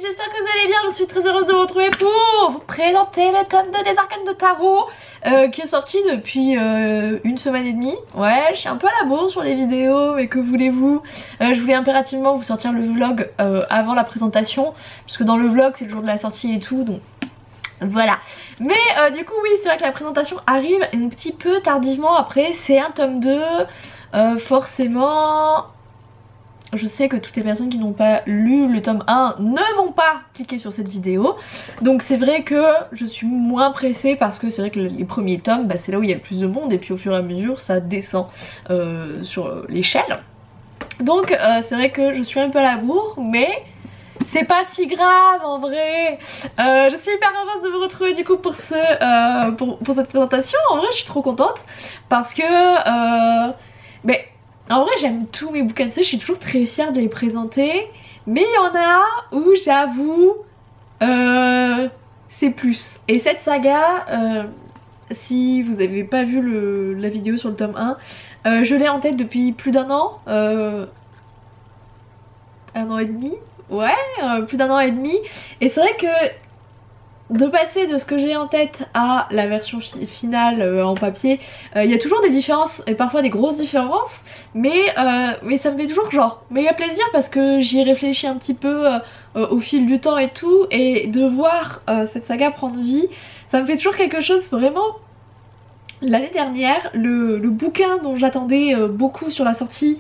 j'espère que vous allez bien, je suis très heureuse de vous retrouver pour vous présenter le tome 2 des Arcanes de Tarot qui est sorti depuis une semaine et demie. Ouais, je suis un peu à la bourre sur les vidéos, mais que voulez-vous, je voulais impérativement vous sortir le vlog avant la présentation, puisque dans le vlog c'est le jour de la sortie et tout, donc voilà. Mais du coup oui, c'est vrai que la présentation arrive un petit peu tardivement. Après c'est un tome 2, forcément je sais que toutes les personnes qui n'ont pas lu le tome 1 ne vont pas cliquer sur cette vidéo, donc c'est vrai que je suis moins pressée parce que c'est vrai que les premiers tomes, bah, c'est là où il y a le plus de monde et puis au fur et à mesure ça descend sur l'échelle. Donc c'est vrai que je suis un peu à la bourre, mais c'est pas si grave en vrai. Je suis hyper heureuse de vous retrouver du coup pour cette présentation. En vrai je suis trop contente parce que en vrai j'aime tous mes bouquins, tu sais, je suis toujours très fière de les présenter. Mais il y en a où j'avoue c'est plus. Et cette saga, si vous avez pas vu la vidéo sur le tome 1, je l'ai en tête depuis plus d'un an. Un an et demi. Ouais, plus d'un an et demi. Et c'est vrai que de passer de ce que j'ai en tête à la version finale en papier, il y a toujours des différences et parfois des grosses différences, mais ça me fait toujours genre méga plaisir parce que j'y réfléchis un petit peu au fil du temps et tout, et de voir cette saga prendre vie, ça me fait toujours quelque chose vraiment. L'année dernière, le bouquin dont j'attendais beaucoup sur la sortie,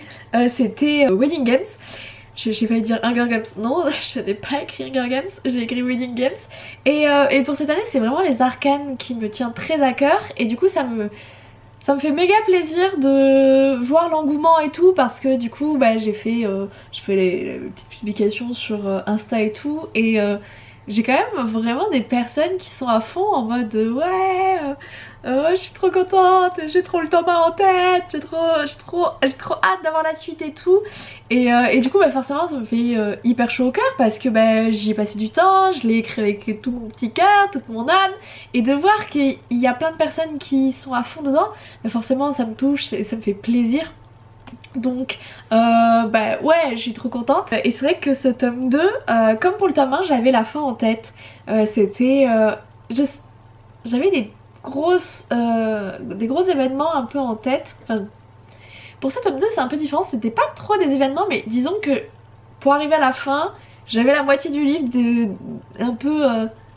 c'était Wedding Games. J'ai failli dire Hunger Games, non, je n'ai pas écrit Hunger Games, j'ai écrit Wedding Games. Et pour cette année c'est vraiment les arcanes qui me tient très à cœur, et du coup ça me fait méga plaisir de voir l'engouement et tout, parce que du coup bah, je fais les petites publications sur Insta et tout, et j'ai quand même vraiment des personnes qui sont à fond en mode ouais, je suis trop contente, j'ai trop le tome 1 en tête, j'ai trop hâte d'avoir la suite et tout. Et du coup bah forcément ça me fait hyper chaud au cœur, parce que bah, j'y ai passé du temps, je l'ai écrit avec tout mon petit cœur, toute mon âme, et de voir qu'il y a plein de personnes qui sont à fond dedans, bah forcément ça me touche et ça me fait plaisir. Donc bah ouais, je suis trop contente. Et c'est vrai que ce tome 2, comme pour le tome 1, j'avais la fin en tête. C'était j'avais des gros événements un peu en tête. Enfin, pour ce tome 2 c'est un peu différent, c'était pas trop des événements, mais disons que pour arriver à la fin, j'avais la moitié du livre, un peu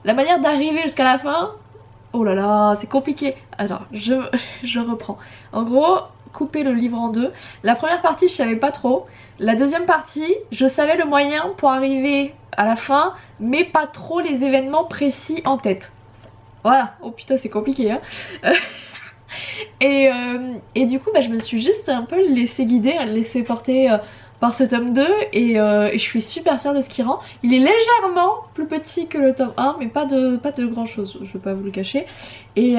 la manière d'arriver jusqu'à la fin. Oh là là, c'est compliqué. Alors je reprends. En gros, couper le livre en deux. La première partie je savais pas trop. La deuxième partie je savais le moyen pour arriver à la fin, mais pas trop les événements précis en tête. Voilà. Oh putain c'est compliqué hein. Et du coup bah, je me suis juste un peu laissée guider, laissée porter par ce tome 2, et je suis super fière de ce qu'il rend. Il est légèrement plus petit que le tome 1, mais pas de grand chose, je vais pas vous le cacher. Et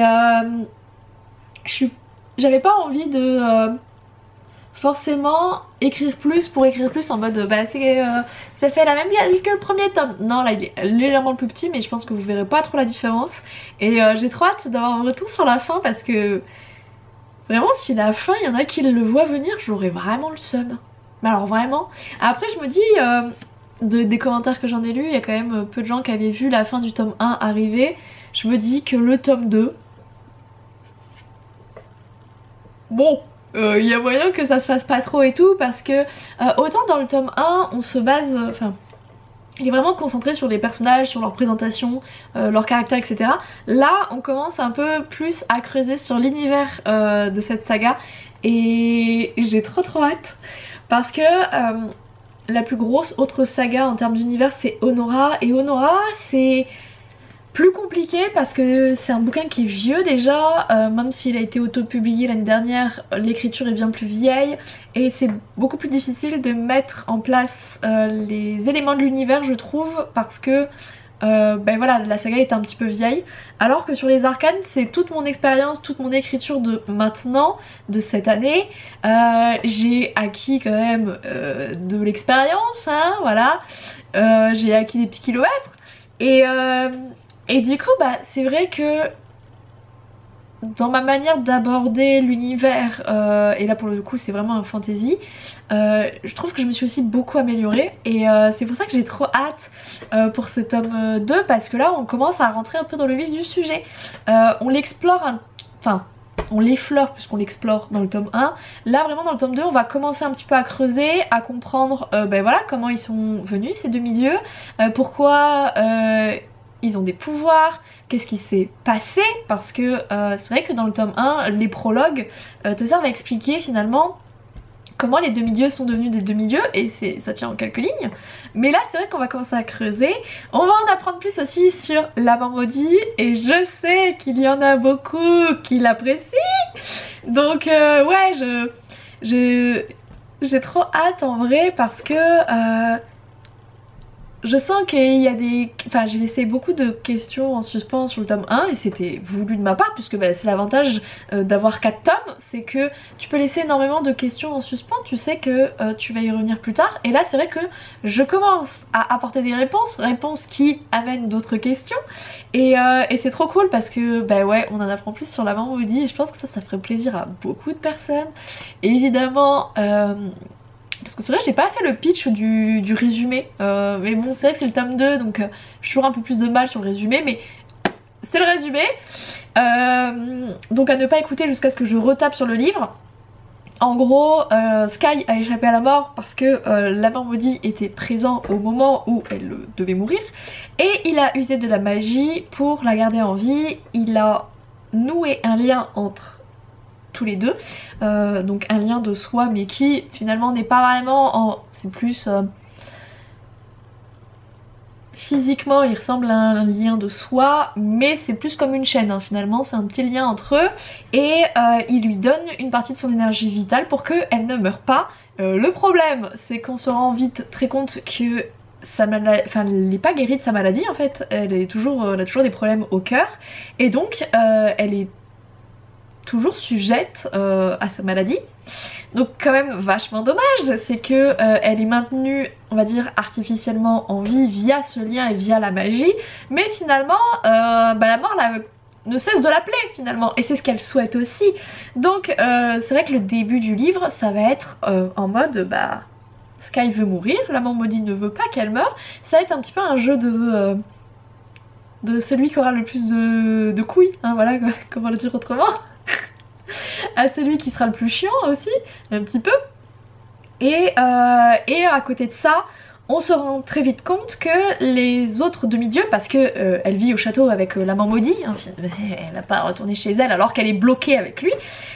j'avais pas envie de forcément écrire plus pour écrire plus, en mode bah ça fait la même gueule que le premier tome. Non, là il est légèrement plus petit, mais je pense que vous verrez pas trop la différence. Et j'ai trop hâte d'avoir un retour sur la fin, parce que vraiment si la fin il y en a qui le voient venir, j'aurais vraiment le seum. Mais alors vraiment. Après je me dis, des commentaires que j'en ai lus, il y a quand même peu de gens qui avaient vu la fin du tome 1 arriver. Je me dis que le tome 2, bon, il y a moyen que ça se fasse pas trop et tout, parce que autant dans le tome 1 on se base, enfin il est vraiment concentré sur les personnages, sur leur présentation, leur caractère, etc. Là on commence un peu plus à creuser sur l'univers de cette saga, et j'ai trop hâte, parce que la plus grosse autre saga en termes d'univers c'est Honora, et Honora c'est plus compliqué parce que c'est un bouquin qui est vieux déjà, même s'il a été auto-publié l'année dernière, l'écriture est bien plus vieille, et c'est beaucoup plus difficile de mettre en place les éléments de l'univers je trouve, parce que ben voilà, la saga est un petit peu vieille, alors que sur les arcanes c'est toute mon expérience, toute mon écriture de maintenant, de cette année. J'ai acquis quand même de l'expérience, hein, voilà, j'ai acquis des petits kilomètres, et du coup bah c'est vrai que dans ma manière d'aborder l'univers, et là pour le coup c'est vraiment un fantasy, je trouve que je me suis aussi beaucoup améliorée et c'est pour ça que j'ai trop hâte pour ce tome 2 parce que là on commence à rentrer un peu dans le vif du sujet. On l'explore, enfin on l'effleure puisqu'on l'explore dans le tome 1. Là vraiment dans le tome 2 on va commencer un petit peu à creuser, à comprendre ben voilà, comment ils sont venus ces demi-dieux, pourquoi ils ont des pouvoirs, qu'est-ce qui s'est passé, parce que c'est vrai que dans le tome 1 les prologues te servent à expliquer finalement comment les demi-dieux sont devenus des demi-dieux et ça tient en quelques lignes. Mais là c'est vrai qu'on va commencer à creuser, on va en apprendre plus aussi sur l'amant maudit et je sais qu'il y en a beaucoup qui l'apprécient. Donc ouais, j'ai trop hâte en vrai parce que je sens qu'il y a des... Enfin j'ai laissé beaucoup de questions en suspens sur le tome 1 et c'était voulu de ma part puisque bah, c'est l'avantage d'avoir 4 tomes, c'est que tu peux laisser énormément de questions en suspens, tu sais que tu vas y revenir plus tard et là c'est vrai que je commence à apporter des réponses qui amènent d'autres questions et c'est trop cool parce que bah ouais on en apprend plus sur l'amant maudit et je pense que ça ferait plaisir à beaucoup de personnes. Et évidemment parce que c'est vrai j'ai pas fait le pitch du résumé, mais bon c'est vrai que c'est le tome 2 donc j'ai toujours un peu plus de mal sur le résumé mais c'est le résumé. Donc à ne pas écouter jusqu'à ce que je retape sur le livre. En gros Sky a échappé à la mort parce que l'amant maudit était présent au moment où elle devait mourir et il a usé de la magie pour la garder en vie. Il a noué un lien entre tous les deux, donc un lien de soi mais qui finalement n'est pas vraiment en... c'est plus physiquement il ressemble à un lien de soi mais c'est plus comme une chaîne hein, finalement c'est un petit lien entre eux et il lui donne une partie de son énergie vitale pour qu'elle ne meure pas. Le problème c'est qu'on se rend vite très compte que sa maladie, enfin elle n'est pas guérie de sa maladie en fait, elle a toujours des problèmes au cœur et donc elle est toujours sujette à sa maladie. Donc quand même vachement dommage, c'est que elle est maintenue on va dire artificiellement en vie via ce lien et via la magie, mais finalement bah, la mort ne cesse de l'appeler finalement et c'est ce qu'elle souhaite aussi. Donc c'est vrai que le début du livre ça va être en mode bah Sky veut mourir, l'amant maudit ne veut pas qu'elle meure, ça va être un petit peu un jeu de celui qui aura le plus de couilles, hein, voilà comment le dire autrement. À celui qui sera le plus chiant aussi, un petit peu. Et à côté de ça, on se rend très vite compte que les autres demi-dieux, parce que elle vit au château avec l'amant maudit, hein, elle n'a pas retourné chez elle alors qu'elle est bloquée avec lui,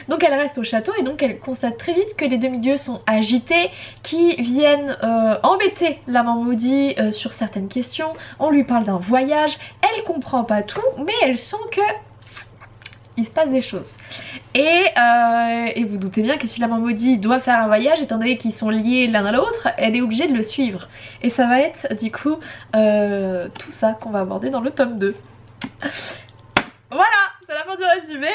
donc elle reste au château et donc elle constate très vite que les demi-dieux sont agités, qui viennent embêter l'amant maudit sur certaines questions. On lui parle d'un voyage, elle comprend pas tout, mais elle sent que il se passe des choses. Et vous doutez bien que si l'amant maudit doit faire un voyage, étant donné qu'ils sont liés l'un à l'autre, elle est obligée de le suivre. Et ça va être du coup tout ça qu'on va aborder dans le tome 2. Voilà, c'est la fin du résumé.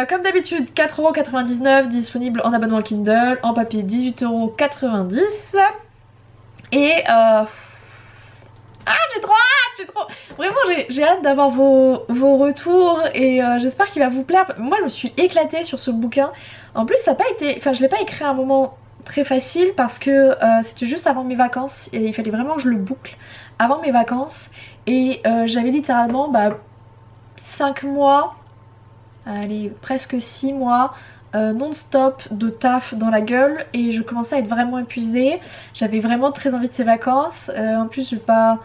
Comme d'habitude 4,99€ disponible en abonnement Kindle, en papier 18,90€. Et ah j'ai trop hâte, vraiment j'ai hâte d'avoir vos retours et j'espère qu'il va vous plaire. Moi je me suis éclatée sur ce bouquin. En plus ça n'a pas été, enfin je l'ai pas écrit à un moment très facile parce que c'était juste avant mes vacances et il fallait vraiment que je le boucle avant mes vacances et j'avais littéralement 5 mois, allez presque 6 mois non-stop de taf dans la gueule et je commençais à être vraiment épuisée. J'avais vraiment très envie de ces vacances. En plus je vais pas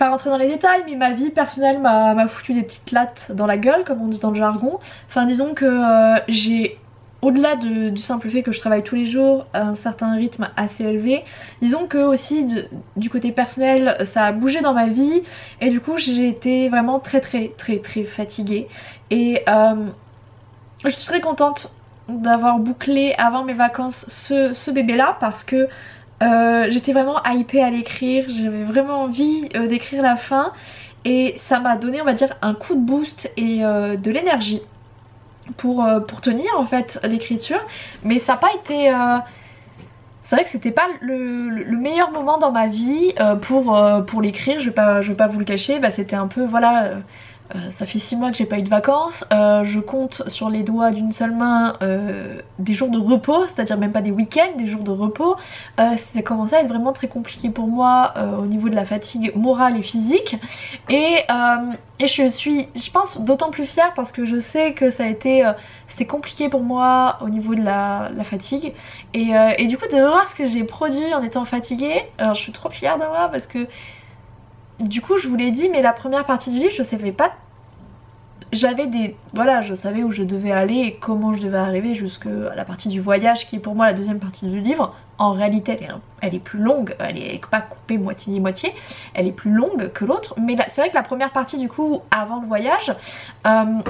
rentrer dans les détails mais ma vie personnelle m'a foutu des petites lattes dans la gueule comme on dit dans le jargon. Enfin disons que j'ai, au-delà du simple fait que je travaille tous les jours à un certain rythme assez élevé, disons que aussi du côté personnel ça a bougé dans ma vie et du coup j'ai été vraiment très fatiguée et je suis très contente d'avoir bouclé avant mes vacances ce bébé là parce que j'étais vraiment hypée à l'écrire, j'avais vraiment envie d'écrire la fin et ça m'a donné on va dire un coup de boost et de l'énergie pour tenir en fait l'écriture, mais ça n'a pas été... c'est vrai que c'était pas le meilleur moment dans ma vie pour l'écrire, je vais pas vous le cacher, c'était un peu voilà... Ça fait 6 mois que j'ai pas eu de vacances, je compte sur les doigts d'une seule main des jours de repos, c'est-à-dire même pas des week-ends, des jours de repos. Ça commence à être vraiment très compliqué pour moi au niveau de la fatigue morale et physique. Et je suis, je pense, d'autant plus fière parce que je sais que ça a été... c'était compliqué pour moi au niveau de la fatigue. Et du coup de voir ce que j'ai produit en étant fatiguée, alors je suis trop fière de moi parce que... Du coup je vous l'ai dit, mais la première partie du livre je savais pas, j'avais des... Voilà, je savais où je devais aller et comment je devais arriver jusqu'à la partie du voyage qui est pour moi la deuxième partie du livre. En réalité elle est plus longue, elle est pas coupée moitié-moitié, elle est plus longue que l'autre, mais c'est vrai que la première partie du coup avant le voyage, ben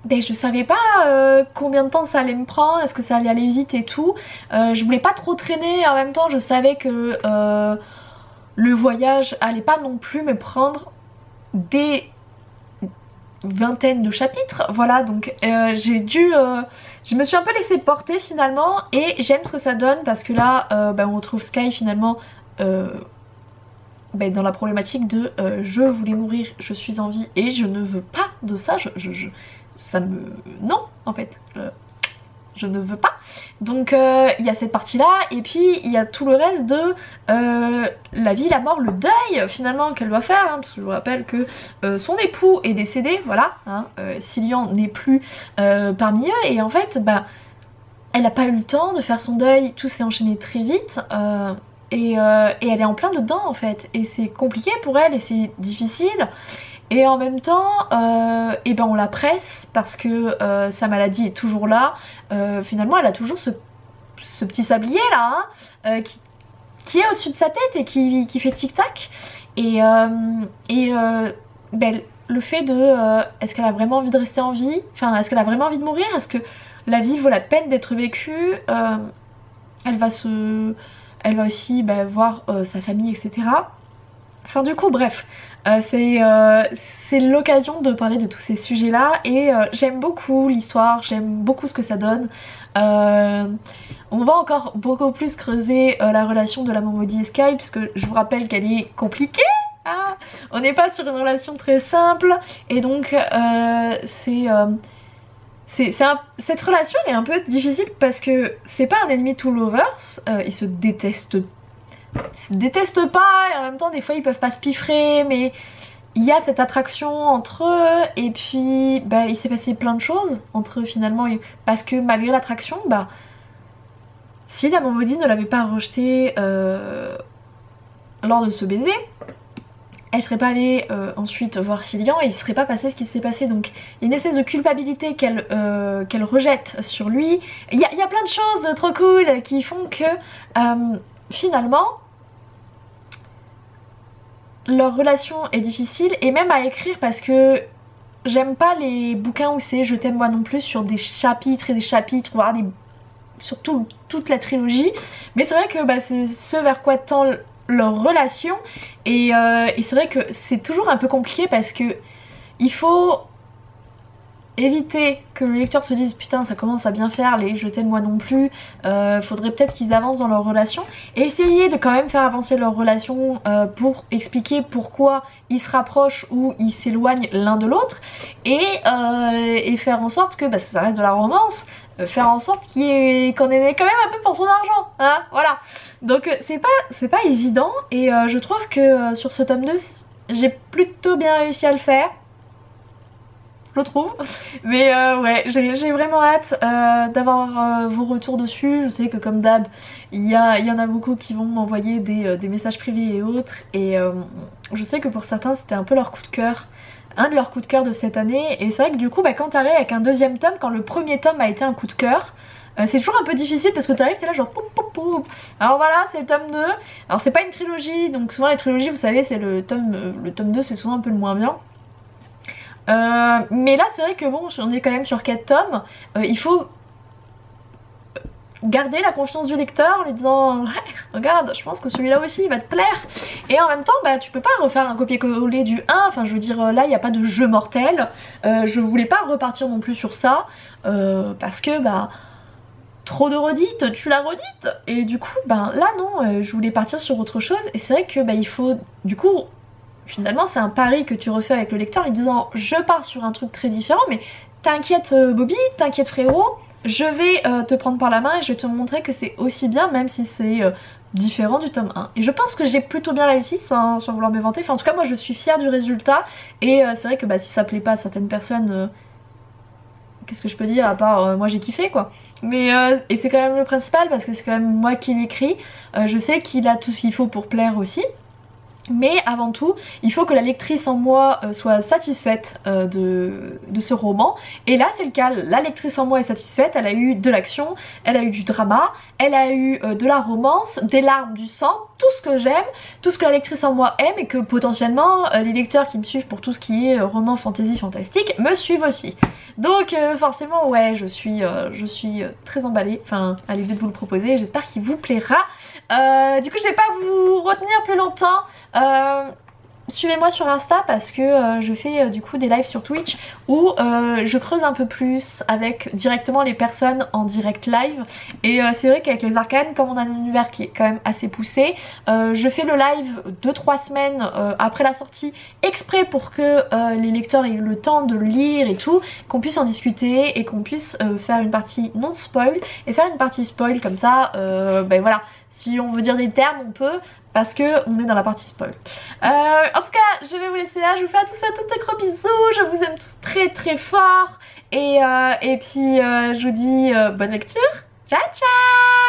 je savais pas combien de temps ça allait me prendre, est-ce que ça allait aller vite et tout. Je voulais pas trop traîner, en même temps je savais que le voyage allait pas non plus me prendre des vingtaine de chapitres, voilà, donc je me suis un peu laissée porter finalement et j'aime ce que ça donne parce que là on retrouve Sky finalement dans la problématique de je voulais mourir, je suis en vie et je ne veux pas de ça, ça me... non en fait, je ne veux pas. Donc il y a cette partie là et puis il y a tout le reste de la vie, la mort, le deuil finalement qu'elle doit faire, hein, parce que je vous rappelle que son époux est décédé, voilà, hein, Cillian n'est plus parmi eux et en fait elle n'a pas eu le temps de faire son deuil, tout s'est enchaîné très vite et elle est en plein dedans en fait et c'est compliqué pour elle et c'est difficile. Et en même temps, on la presse parce que sa maladie est toujours là. Finalement, elle a toujours ce petit sablier là, hein, qui est au-dessus de sa tête et qui fait tic-tac. Le fait de est-ce qu'elle a vraiment envie de rester en vie? Enfin, est-ce qu'elle a vraiment envie de mourir? Est-ce que la vie vaut la peine d'être vécue? Elle va aussi voir sa famille, etc. Enfin du coup bref, c'est l'occasion de parler de tous ces sujets là et j'aime beaucoup l'histoire, j'aime beaucoup ce que ça donne. On va encore beaucoup plus creuser la relation de la Momodi et Sky puisque je vous rappelle qu'elle est compliquée. Ah, on n'est pas sur une relation très simple et donc cette relation elle est un peu difficile parce que c'est pas un ennemi to lovers, ils se détestent pas et en même temps des fois ils peuvent pas se piffrer mais il y a cette attraction entre eux et puis il s'est passé plein de choses entre eux finalement parce que malgré l'attraction si la Momodi ne l'avait pas rejeté lors de ce baiser elle serait pas allée ensuite voir Cillian et il serait pas passé ce qui s'est passé, donc il y a une espèce de culpabilité qu'elle rejette sur lui. Il y a plein de choses trop cool qui font que finalement leur relation est difficile et même à écrire parce que j'aime pas les bouquins où c'est je t'aime moi non plus sur des chapitres et des chapitres, voire sur toute la trilogie, mais c'est vrai que c'est ce vers quoi tend leur relation et c'est vrai que c'est toujours un peu compliqué parce que il faut éviter que le lecteur se dise putain ça commence à bien faire les je t'aime moi non plus, faudrait peut-être qu'ils avancent dans leur relation et essayer de quand même faire avancer leur relation pour expliquer pourquoi ils se rapprochent ou ils s'éloignent l'un de l'autre et faire en sorte que ça reste de la romance, faire en sorte qu'on ait quand même un peu pour son argent, hein, voilà. Donc c'est pas évident et je trouve que sur ce tome 2 j'ai plutôt bien réussi à le faire, je trouve, mais ouais j'ai vraiment hâte d'avoir vos retours dessus. Je sais que comme d'hab il y en a beaucoup qui vont m'envoyer des messages privés et autres et je sais que pour certains c'était un peu leur coup de cœur, un de leurs coups de cœur de cette année et c'est vrai que du coup quand t'arrives avec un deuxième tome, quand le premier tome a été un coup de cœur, c'est toujours un peu difficile parce que t'arrives, t'es là genre poup, poup, poup. Alors voilà, c'est le tome 2. Alors c'est pas une trilogie, donc souvent les trilogies vous savez c'est le tome 2 c'est souvent un peu le moins bien. Mais là c'est vrai que bon on est quand même sur 4 tomes, il faut garder la confiance du lecteur en lui disant ouais, regarde je pense que celui-là aussi il va te plaire et en même temps tu peux pas refaire un copier-coller du 1, enfin je veux dire là il n'y a pas de jeu mortel, je voulais pas repartir non plus sur ça parce que trop de redites, tu la redites et du coup là non, je voulais partir sur autre chose et c'est vrai que il faut du coup finalement c'est un pari que tu refais avec le lecteur en lui disant je pars sur un truc très différent mais t'inquiète Bobby, t'inquiète frérot, je vais te prendre par la main et je vais te montrer que c'est aussi bien même si c'est différent du tome 1. Et je pense que j'ai plutôt bien réussi sans vouloir me vanter, enfin en tout cas moi je suis fière du résultat et c'est vrai que bah, si ça plaît pas à certaines personnes, qu'est-ce que je peux dire à part moi j'ai kiffé quoi. Mais et c'est quand même le principal parce que c'est quand même moi qui l'écris, je sais qu'il a tout ce qu'il faut pour plaire aussi. Mais avant tout, il faut que la lectrice en moi soit satisfaite de ce roman. Et là c'est le cas, la lectrice en moi est satisfaite, elle a eu de l'action, elle a eu du drama, elle a eu de la romance, des larmes, du sang, tout ce que j'aime, tout ce que la lectrice en moi aime et que potentiellement les lecteurs qui me suivent pour tout ce qui est roman, fantasy, fantastique me suivent aussi. Donc forcément ouais je suis très emballée, enfin à l'idée de vous le proposer, j'espère qu'il vous plaira. Du coup je vais pas vous retenir plus longtemps. Suivez-moi sur Insta parce que je fais du coup des lives sur Twitch où je creuse un peu plus avec directement les personnes en direct live et c'est vrai qu'avec les arcanes, comme on a un univers qui est quand même assez poussé, je fais le live 2-3 semaines après la sortie exprès pour que les lecteurs aient eu le temps de le lire et tout, qu'on puisse en discuter et qu'on puisse faire une partie non spoil et faire une partie spoil comme ça, ben voilà, si on veut dire des termes on peut parce que on est dans la partie spoil. En tout cas, je vais vous laisser là. Je vous fais à tous et à toutes de gros bisous. Je vous aime tous très très fort. Et puis, je vous dis bonne lecture. Ciao ciao.